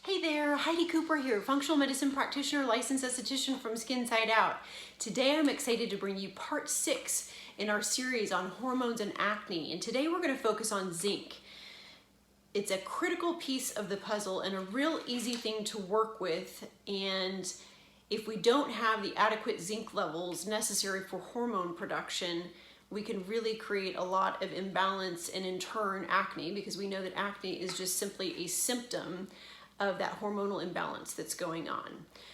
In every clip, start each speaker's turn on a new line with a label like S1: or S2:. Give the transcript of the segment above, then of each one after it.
S1: Hey there, Heidi Cooper here, functional medicine practitioner, licensed esthetician from Skin Side Out. Today I'm excited to bring you part 6 in our series on hormones and acne, and today we're going to focus on zinc. It's a critical piece of the puzzle and a real easy thing to work with, and if we don't have the adequate zinc levels necessary for hormone production, we can really create a lot of imbalance and in turn acne, because we know that acne is just simply a symptom of that hormonal imbalance that's going on.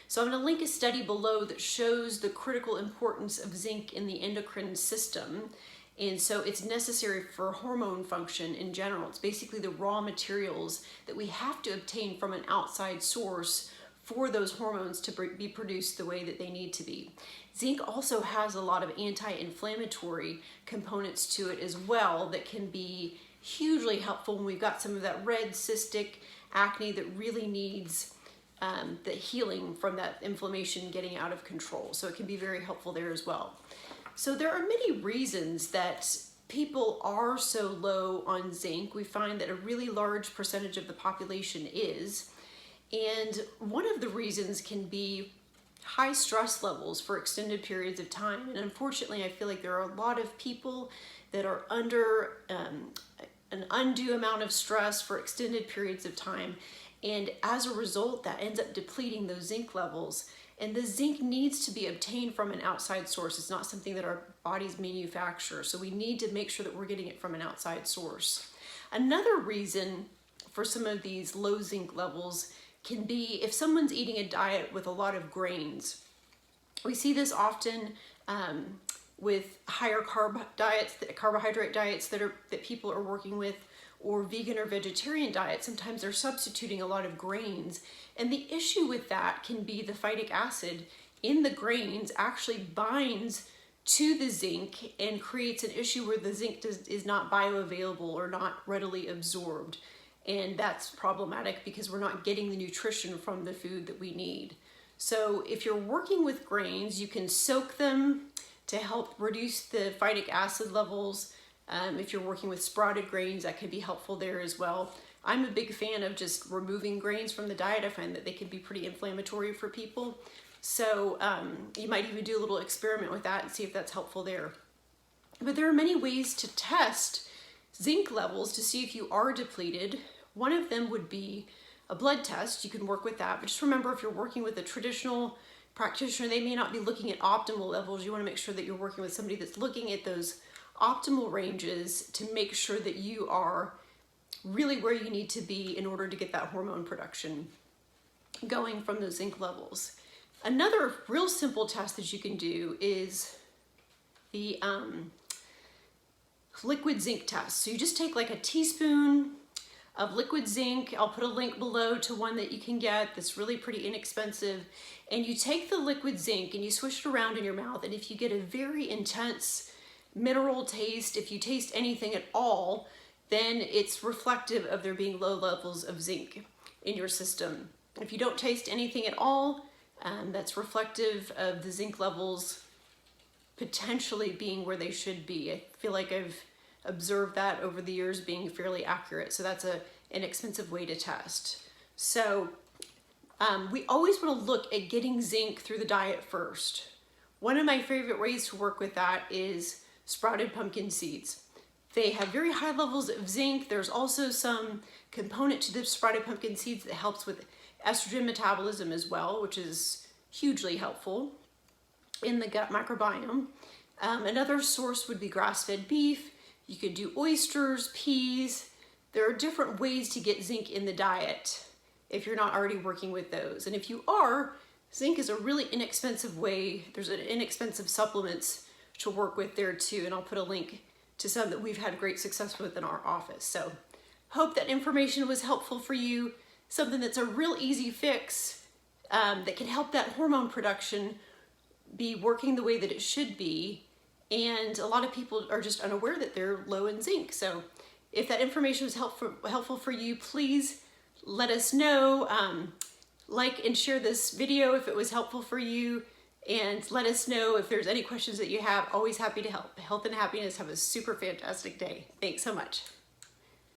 S1: So I'm going to link a study below that shows the critical importance of zinc in the endocrine system. And so it's necessary for hormone function in general. It's basically the raw materials that we have to obtain from an outside source for those hormones to be produced the way that they need to be. Zinc also has a lot of anti-inflammatory components to it as well that can be hugely helpful when we've got some of that red cystic acne that really needs the healing from that inflammation getting out of control. So it can be very helpful there as well. So there are many reasons that people are so low on zinc. We find that a really large percentage of the population is. And one of the reasons can be high stress levels for extended periods of time. And unfortunately, I feel like there are a lot of people that are under an undue amount of stress for extended periods of time. And as a result, that ends up depleting those zinc levels. And the zinc needs to be obtained from an outside source. It's not something that our bodies manufacture. So we need to make sure that we're getting it from an outside source. Another reason for some of these low zinc levels can be if someone's eating a diet with a lot of grains. We see this often with higher carb diets, carbohydrate diets that people are working with, or vegan or vegetarian diets. Sometimes they're substituting a lot of grains. And the issue with that can be the phytic acid in the grains actually binds to the zinc and creates an issue where the zinc is not bioavailable or not readily absorbed. And that's problematic because we're not getting the nutrition from the food that we need. So if you're working with grains, you can soak them to help reduce the phytic acid levels. If you're working with sprouted grains, that can be helpful there as well. I'm a big fan of just removing grains from the diet. I find that they can be pretty inflammatory for people. So you might even do a little experiment with that and see if that's helpful there. But there are many ways to test zinc levels to see if you are depleted. One of them would be a blood test. You can work with that, but just remember, if you're working with a traditional practitioner, they may not be looking at optimal levels. You want to make sure that you're working with somebody that's looking at those optimal ranges to make sure that you are really where you need to be in order to get that hormone production going from those zinc levels. Another real simple test that you can do is the liquid zinc test. So you just take like a teaspoon of liquid zinc. I'll put a link below to one that you can get that's really pretty inexpensive. And you take the liquid zinc and you swish it around in your mouth. And if you get a very intense mineral taste, if you taste anything at all, then it's reflective of there being low levels of zinc in your system. If you don't taste anything at all, that's reflective of the zinc levels potentially being where they should be. I feel like I've observed that over the years being fairly accurate. So that's an inexpensive way to test. So we always want to look at getting zinc through the diet first. One of my favorite ways to work with that is sprouted pumpkin seeds. They have very high levels of zinc. There's also some component to the sprouted pumpkin seeds that helps with estrogen metabolism as well, which is hugely helpful in the gut microbiome. Another source would be grass-fed beef. You could do oysters, peas. There are different ways to get zinc in the diet if you're not already working with those. And if you are, zinc is a really inexpensive way. There's an inexpensive supplements to work with there too. And I'll put a link to some that we've had great success with in our office. So hope that information was helpful for you. Something that's a real easy fix that can help that hormone production be working the way that it should be. And a lot of people are just unaware that they're low in zinc. So if that information was helpful for you, please let us know. Like and share this video if it was helpful for you. And let us know if there's any questions that you have. Always happy to help. Health and happiness. Have a super fantastic day. Thanks so much.